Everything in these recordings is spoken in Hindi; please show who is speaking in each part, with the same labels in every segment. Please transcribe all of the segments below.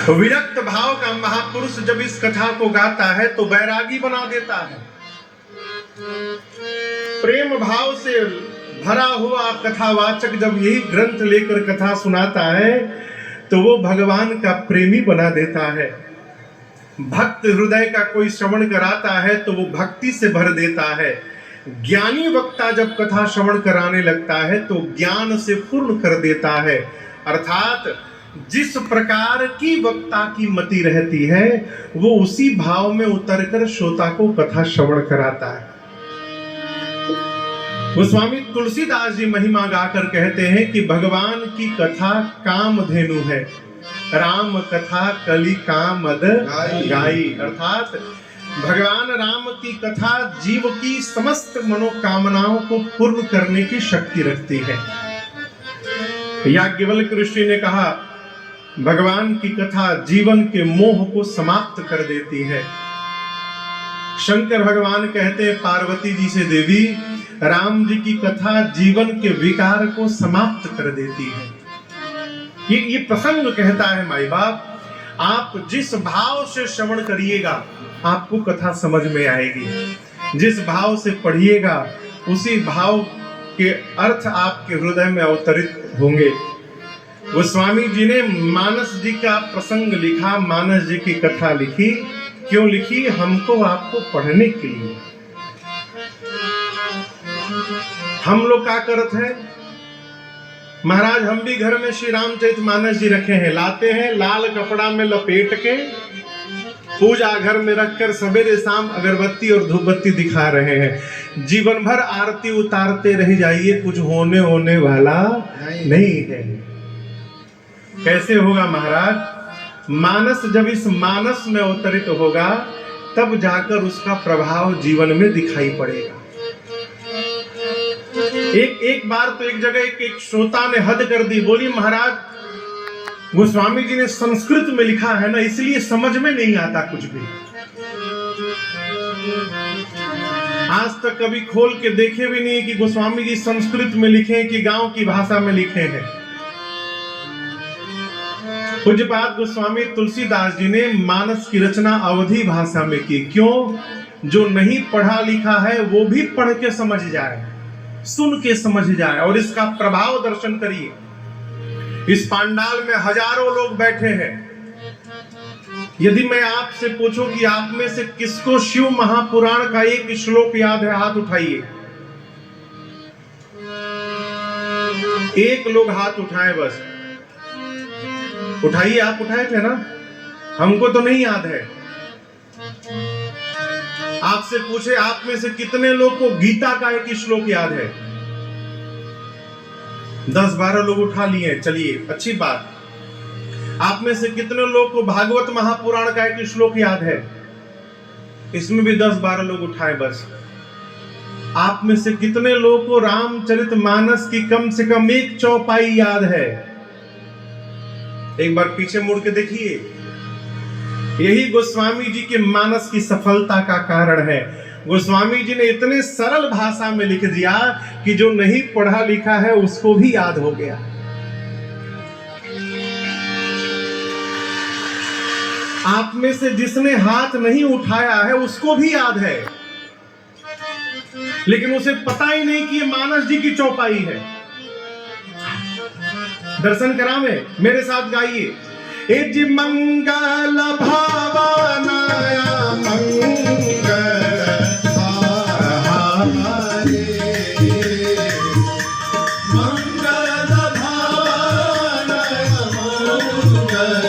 Speaker 1: विरक्त भाव का महापुरुष जब इस कथा को गाता है तो बैरागी बना देता है। प्रेम भाव से भरा हुआ कथावाचक जब यही ग्रंथ लेकर कथा सुनाता है तो वो भगवान का प्रेमी बना देता है। भक्त हृदय का कोई श्रवण कराता है तो वो भक्ति से भर देता है। ज्ञानी वक्ता जब कथा श्रवण कराने लगता है तो ज्ञान से पूर्ण कर देता है। अर्थात जिस प्रकार की वक्ता की मति रहती है वो उसी भाव में उतरकर श्रोता को कथा श्रवण कराता है। गोस्वामी तुलसीदास जी महिमा गाकर कहते हैं कि भगवान की कथा कामधेनु है, राम कथा कलि कामद गाई। अर्थात भगवान राम की कथा जीव की समस्त मनोकामनाओं को पूर्ण करने की शक्ति रखती है। याज्ञवल्क्य ऋषि ने कहा भगवान की कथा जीवन के मोह को समाप्त कर देती है। शंकर भगवान कहते हैं पार्वती जी से, देवी राम जी की कथा जीवन के विकार को समाप्त कर देती है। ये प्रसंग कहता है माई बाप, आप जिस भाव से श्रवण करिएगा आपको कथा समझ में आएगी। जिस भाव से पढ़िएगा उसी भाव के अर्थ आपके हृदय में अवतरित होंगे। गोस्वामी जी ने मानस जी का प्रसंग लिखा, मानस जी की कथा लिखी। क्यों लिखी? हमको आपको पढ़ने के लिए। हम लोग क्या करते हैं महाराज, हम भी घर में श्री रामचरितमानस जी रखे हैं, लाते हैं लाल कपड़ा में लपेट के पूजा घर में रखकर सवेरे शाम अगरबत्ती और धूपबत्ती दिखा रहे हैं। जीवन भर आरती उतारते रह जाइए, कुछ होने वाला नहीं है। कैसे होगा महाराज? मानस जब इस मानस में अवतरित होगा तब जाकर उसका प्रभाव जीवन में दिखाई पड़ेगा। एक बार तो एक जगह एक श्रोता ने हद कर दी, बोली महाराज गोस्वामी जी ने संस्कृत में लिखा है ना, इसलिए समझ में नहीं आता कुछ भी। आज तक कभी खोल के देखे भी नहीं कि गोस्वामी जी संस्कृत में लिखे कि गांव की भाषा में लिखे हैं। पूज्यपाद गोस्वामी तुलसीदास जी ने मानस की रचना अवधी भाषा में की। क्यों? जो नहीं पढ़ा लिखा है वो भी पढ़ के समझ जाए, सुन के समझ जाए और इसका प्रभाव दर्शन करिए। इस पांडाल में हजारों लोग बैठे हैं। यदि मैं आपसे पूछूं कि आप में से किसको शिव महापुराण का एक श्लोक याद है, हाथ उठाइए। एक लोग हाथ उठाए, बस उठाइए। आप उठाए थे ना? हमको तो नहीं याद है। आपसे पूछे आप में से कितने लोग को गीता का एक श्लोक याद है? 10-12 लोग उठा लिए, चलिए अच्छी बात। आप में से कितने लोग को भागवत महापुराण का एक श्लोक याद है? इसमें भी 10-12 लोग उठाए बस। आप में से कितने लोग को रामचरितमानस की कम से कम एक चौपाई याद है? एक बार पीछे मुड़ के देखिए। यही गोस्वामी जी के मानस की सफलता का कारण है। गोस्वामी जी ने इतने सरल भाषा में लिख दिया कि जो नहीं पढ़ा लिखा है उसको भी याद हो गया। आप में से जिसने हाथ नहीं उठाया है उसको भी याद है, लेकिन उसे पता ही नहीं कि ये मानस जी की चौपाई है। दर्शन करावे, मेरे साथ गाइए। ए जी मंगल भावनाया मंगल हारे, मंगल भावनाया मंगल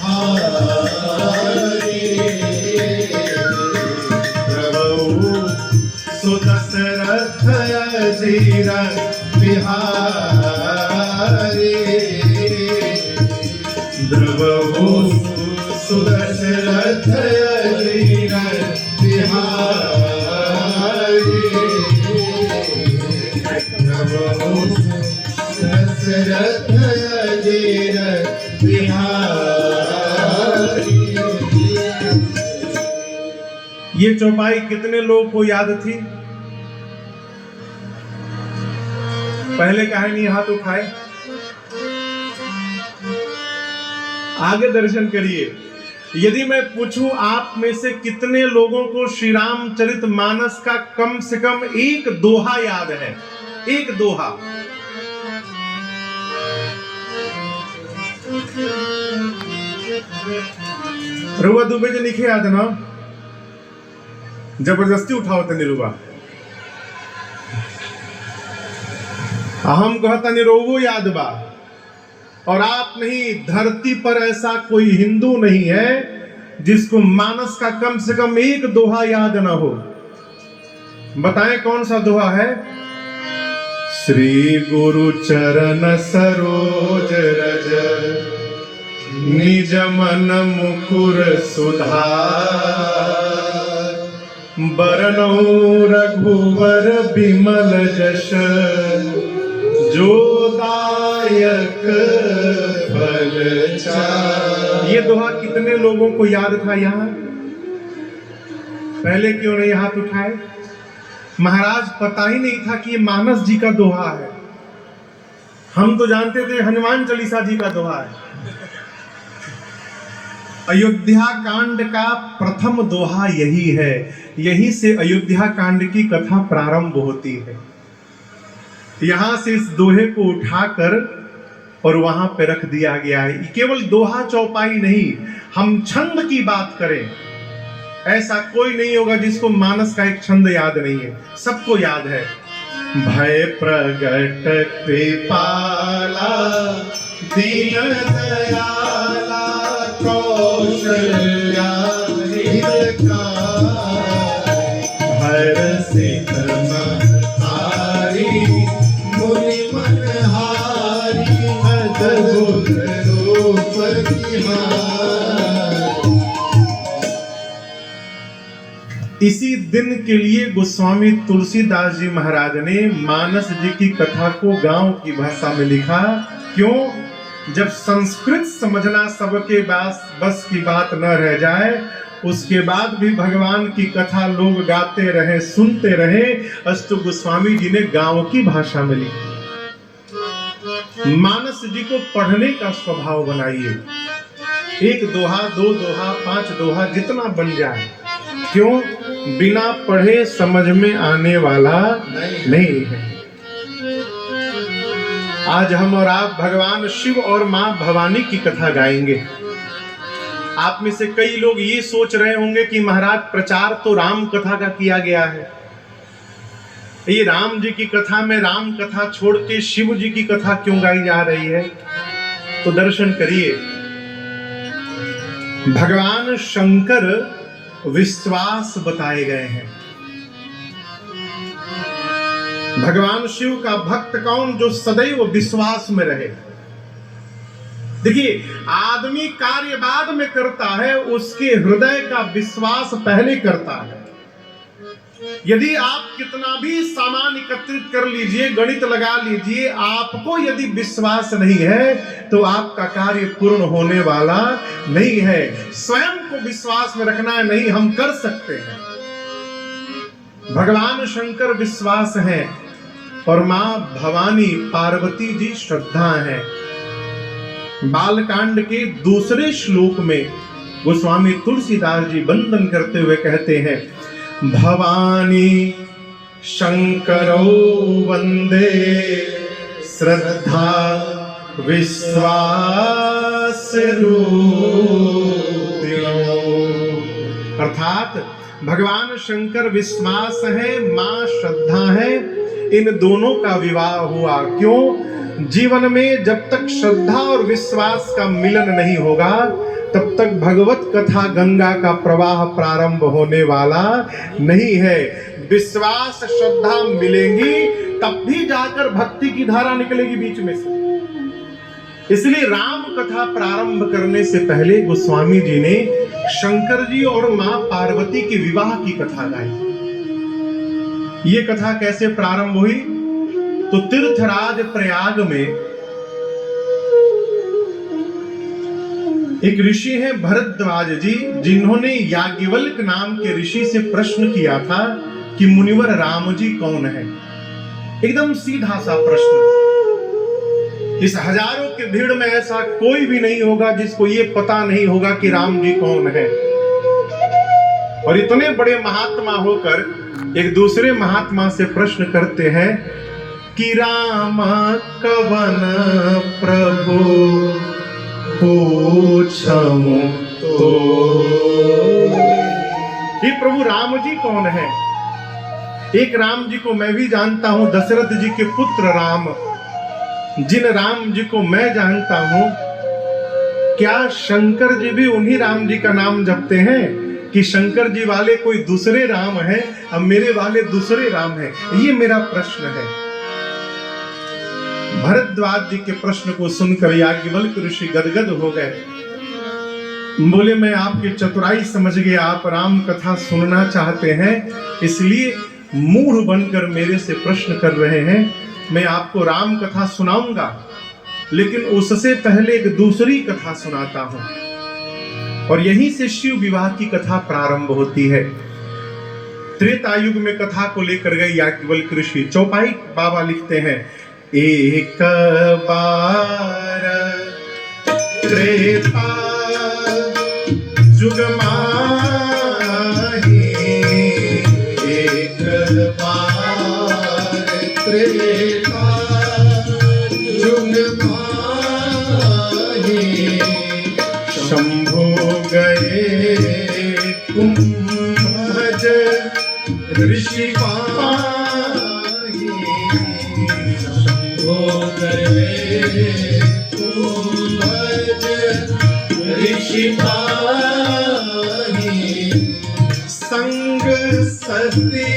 Speaker 1: हारे, प्रभु सुदशरथ अजीर बिहारी, द्रवहु सुदशरथ अजीर बिहारी, द्रवहु सुदशरथ अजीर बिहारी। ये चौपाई कितने लोग को याद थी? पहले कहानी हाथ उठाए। आगे दर्शन करिए। यदि मैं पूछूं आप में से कितने लोगों को श्री रामचरितमानस का कम से कम एक दोहा याद है? एक दोहा। रुआ दुबे जो लिखे याद ना, जबरदस्ती उठाओ तनी रुआ। हम कहता नहीं रोवो याद बा, और आप नहीं, धरती पर ऐसा कोई हिंदू नहीं है जिसको मानस का कम से कम एक दोहा याद ना हो। बताएं कौन सा दोहा है? श्री गुरु चरण सरोज रज निज मन मुकुर सुधार, बरनौ रघुवर बिमल जश जो दायक फल चार। ये दोहा कितने लोगों को याद था? यहाँ पहले क्यों नहीं हाथ उठाए? महाराज पता ही नहीं था कि ये मानस जी का दोहा है। हम तो जानते थे हनुमान चालीसा जी का दोहा है। अयोध्या कांड का प्रथम दोहा यही है। यहीं से अयोध्या कांड की कथा प्रारंभ होती है। यहां से इस दोहे को उठाकर और वहां पे रख दिया गया है। केवल दोहा चौपाई नहीं, हम छंद की बात करें, ऐसा कोई नहीं होगा जिसको मानस का एक छंद याद नहीं है। सबको याद है। भय प्रगट कृपाला दीन दयाला कौशल्या हर्षित महतारी मुनि मनहारी अद्भुत रूप तिहारी। इसी दिन के लिए गोस्वामी तुलसीदास जी महाराज ने मानस जी की कथा को गांव की भाषा में लिखा। क्यों? जब संस्कृत समझना सबके बस की बात न रह जाए, उसके बाद भी भगवान की कथा लोग गाते रहे, सुनते रहे, अस्तु गोस्वामी जी ने गांव की भाषा में लिखा। मानस जी को पढ़ने का स्वभाव बनाइए। एक दोहा, दो दोहा, 5 दोहा, जितना बन जाए। क्यों? बिना पढ़े समझ में आने वाला नहीं है। आज हम और आप भगवान शिव और मां भवानी की कथा गाएंगे। आप में से कई लोग ये सोच रहे होंगे कि महाराज प्रचार तो राम कथा का किया गया है, ये राम जी की कथा में राम कथा छोड़ के शिव जी की कथा क्यों गाई जा रही है? तो दर्शन करिए। भगवान शंकर विश्वास बताए गए हैं। भगवान शिव का भक्त कौन? जो सदैव विश्वास में रहे। देखिए, आदमी कार्य बाद में करता है, उसके हृदय का विश्वास पहले करता है। यदि आप कितना भी सामान एकत्रित कर लीजिए, गणित लगा लीजिए, आपको यदि विश्वास नहीं है तो आपका कार्य पूर्ण होने वाला नहीं है। स्वयं को विश्वास में रखना है, नहीं हम कर सकते हैं। भगवान शंकर विश्वास है और मां भवानी पार्वती जी श्रद्धा है। बालकांड के दूसरे श्लोक में गोस्वामी तुलसीदास जी वंदन करते हुए कहते हैं, भवानी शंकरो वंदे श्रद्धा विश्वास रूपिणो। अर्थात भगवान शंकर विश्वास है, मां श्रद्धा है, इन दोनों का विवाह हुआ। क्यों? जीवन में जब तक श्रद्धा और विश्वास का मिलन नहीं होगा तब तक भगवत कथा गंगा का प्रवाह प्रारंभ होने वाला नहीं है। विश्वास श्रद्धा मिलेंगी तब भी जाकर भक्ति की धारा निकलेगी बीच में से। इसलिए राम कथा प्रारंभ करने से पहले गोस्वामी जी ने शंकर जी और मां पार्वती के विवाह की कथा गाई। ये कथा कैसे प्रारंभ हुई? तो तीर्थराज प्रयाग में एक ऋषि हैं भरद्वाज जी, जिन्होंने याज्ञवल्क्य नाम के ऋषि से प्रश्न किया था कि मुनिवर राम जी कौन है। एकदम सीधा सा प्रश्न। इस हजारों की भीड़ में ऐसा कोई भी नहीं होगा जिसको ये पता नहीं होगा कि राम जी कौन है। और इतने बड़े महात्मा होकर एक दूसरे महात्मा से प्रश्न करते हैं कि राम कवन प्रभु पूछूं तो। ये प्रभु राम जी कौन है? एक राम जी को मैं भी जानता हूं, दशरथ जी के पुत्र राम। जिन राम जी को मैं जानता हूं, क्या शंकर जी भी उन्हीं राम जी का नाम जपते हैं कि शंकर जी वाले कोई दूसरे राम हैं अब मेरे वाले दूसरे राम हैं? ये मेरा प्रश्न है। भरद्वाज जी के प्रश्न को सुनकर याज्ञवल्क्य ऋषि गदगद हो गए। बोले, मैं आपकी चतुराई समझ गया, आप राम कथा सुनना चाहते हैं, इसलिए मूढ़ बनकर मेरे से प्रश्न कर रहे हैं। मैं आपको राम कथा सुनाऊंगा, लेकिन उससे पहले एक दूसरी कथा सुनाता हूं। और यहीं से शिव विवाह की कथा प्रारंभ होती है। त्रेता युग में कथा को लेकर गए याज्ञवल्क्य ऋषि। चौपाई बाबा लिखते हैं, एक बार त्रेता युग माही, एक बार त्रेता युग माही, शंभु गए कुंभज ऋषि पाही, शंभु गए कुंभज ऋषि पाही, संग सती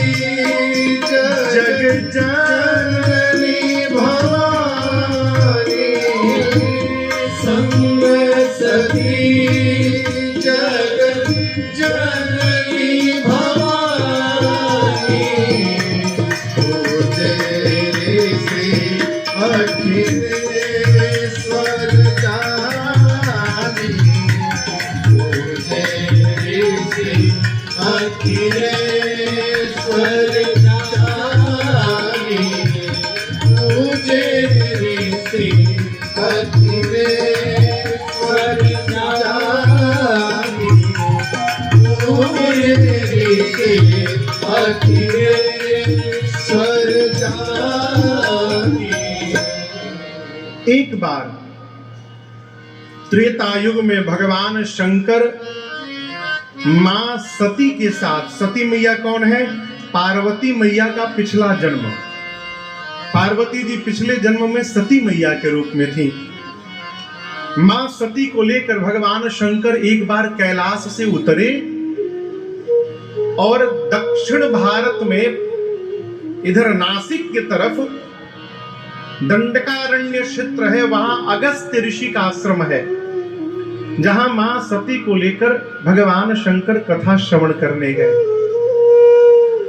Speaker 1: जग जननी भवानी, संग सती जग जननी भवानी, तेरे से अखिलेश्वर जानी, तेरे से अखिलेश्वर जानी, तेरे से अखिलेश्वर जानी, तेरे से अखिलेश्वर जानी। एक बार त्रेता युग में भगवान शंकर मां सती के साथ, सती मैया कौन है? पार्वती मैया का पिछला जन्म। पार्वती जी पिछले जन्म में सती मैया के रूप में थी। मां सती को लेकर भगवान शंकर एक बार कैलाश से उतरे और दक्षिण भारत में इधर नासिक की तरफ दंडकारण्य क्षेत्र है, वहां अगस्त्य ऋषि का आश्रम है, जहां मां सती को लेकर भगवान शंकर कथा श्रवण करने गए।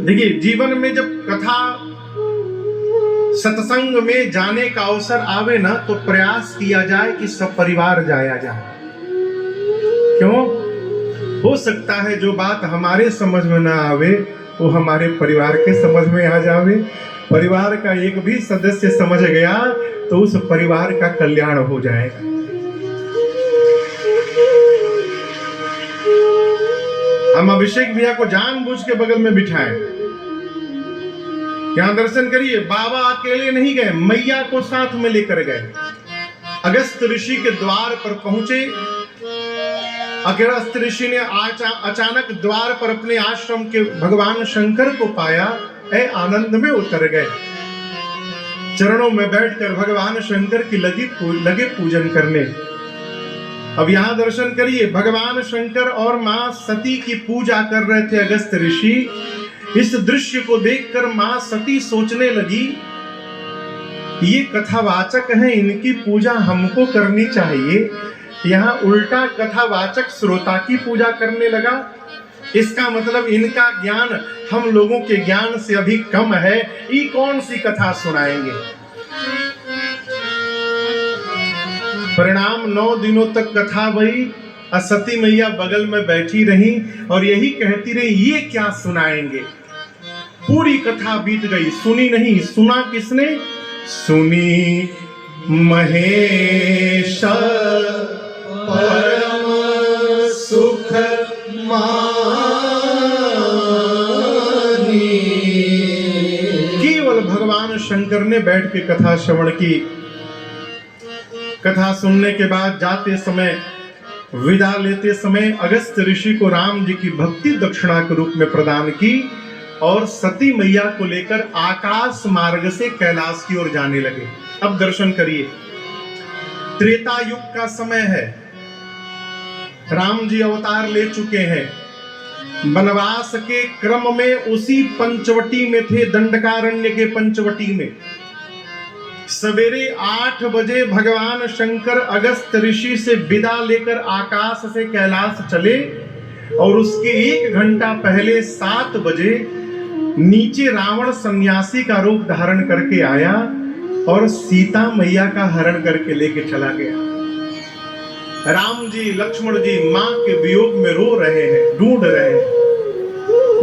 Speaker 1: देखिए, जीवन में जब कथा सत्संग में जाने का अवसर आवे ना, तो प्रयास किया जाए कि सब परिवार जाया जाए। क्यों? हो सकता है जो बात हमारे समझ में ना आवे वो हमारे परिवार के समझ में आ जावे। परिवार का एक भी सदस्य समझ गया तो उस परिवार का कल्याण हो जाएगा। हम अभिषेक भैया को जानबूझ के बगल में बिठाएं, यहां दर्शन करिए। बाबा अकेले नहीं गए, मैया को साथ में लेकर गए। अगस्त ऋषि के द्वार पर पहुंचे। अगस्त ऋषि ने अचानक द्वार पर अपने आश्रम के भगवान शंकर को पाया, आनंद में उतर गए। चरणों में बैठकर भगवान शंकर की लगे पूजन करने। अब यहां दर्शन करिए, भगवान शंकर और मां सती की पूजा कर रहे थे अगस्त ऋषि। इस दृश्य को देखकर मां सती सोचने लगी, ये कथावाचक हैं, इनकी पूजा हमको करनी चाहिए। यहाँ उल्टा कथावाचक श्रोता की पूजा करने लगा। इसका मतलब इनका ज्ञान हम लोगों के ज्ञान से अभी कम है, ये कौन सी कथा सुनाएंगे। परिणाम 9 दिनों तक कथा भई। सती मैया बगल में बैठी रही और यही कहती रही, ये क्या सुनाएंगे। पूरी कथा बीत गई, सुनी नहीं। सुना किसने? सुनी महेश परम सुख मानी। केवल भगवान शंकर ने बैठ के कथा श्रवण की। कथा सुनने के बाद जाते समय, विदा लेते समय अगस्त ऋषि को राम जी की भक्ति दक्षिणा के रूप में प्रदान की और सती मैया को लेकर आकाश मार्ग से कैलाश की ओर जाने लगे। अब दर्शन करिए, त्रेता युग का समय है, राम जी अवतार ले चुके हैं। वनवास के क्रम में उसी पंचवटी में थे, दंडकारण्य के पंचवटी में। सवेरे 8 बजे भगवान शंकर अगस्त ऋषि से विदा लेकर आकाश से कैलाश चले और उसके 1 घंटा पहले 7 बजे नीचे रावण सन्यासी का रूप धारण करके आया और सीता मैया का हरण करके लेके चला गया। राम जी लक्ष्मण जी मां के वियोग में रो रहे हैं, ढूंढ रहे हैं।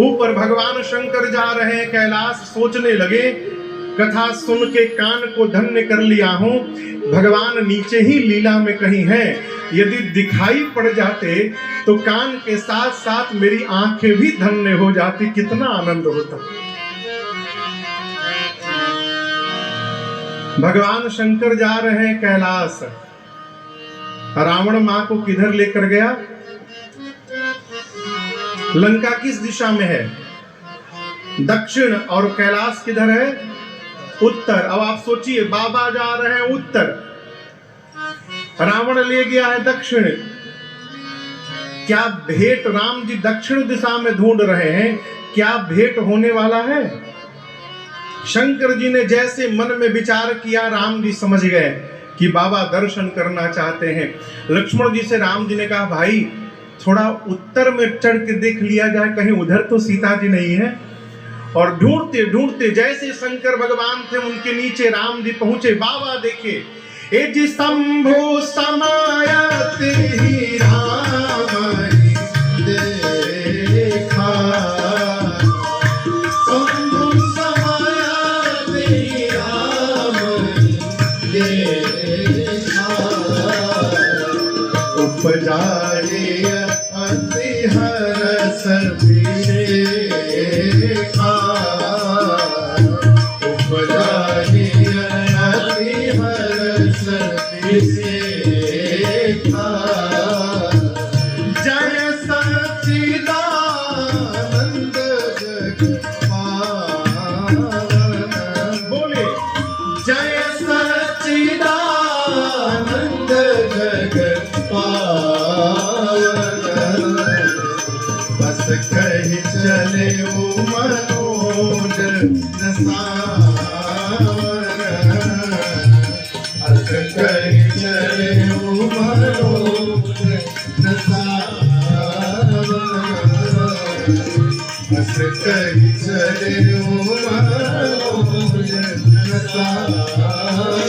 Speaker 1: ऊपर भगवान शंकर जा रहे हैं कैलाश, सोचने लगे कथा सुन के कान को धन्य कर लिया हूं, भगवान नीचे ही लीला में कहीं है, यदि दिखाई पड़ जाते तो कान के साथ साथ मेरी आंखें भी धन्य हो जाती, कितना आनंद होता। भगवान शंकर जा रहे हैं कैलाश। रावण मां को किधर लेकर गया? लंका किस दिशा में है? दक्षिण। और कैलाश किधर है? उत्तर। अब आप सोचिए, बाबा जा रहे हैं उत्तर, रावण ले गया है दक्षिण। क्या भेंट? राम जी दक्षिण दिशा में ढूंढ रहे हैं, क्या भेंट होने वाला है? शंकर जी ने जैसे मन में विचार किया, राम जी समझ गए कि बाबा दर्शन करना चाहते हैं। लक्ष्मण जी से राम जी ने कहा, भाई थोड़ा उत्तर में चढ़ के देख लिया जाए, कहीं उधर तो सीता जी नहीं है। और ढूंढते ढूंढते जैसे शंकर भगवान थे उनके नीचे राम जी पहुंचे। बाबा देखे, ए जी शंभु समायत ही राम देखा, शंभु समायत ही राम देखा, उपजाए अति हरस देखा, उपजाए अति हरस देखा, जय सच्चिदानंद जगपावन। बोले जय सच्चिदानंद जगपावन। बस कही चले ओ मनोज नसावन, बस कही चले ओ मनोज नसावन, बस कही चले ओ मनोज नसावन।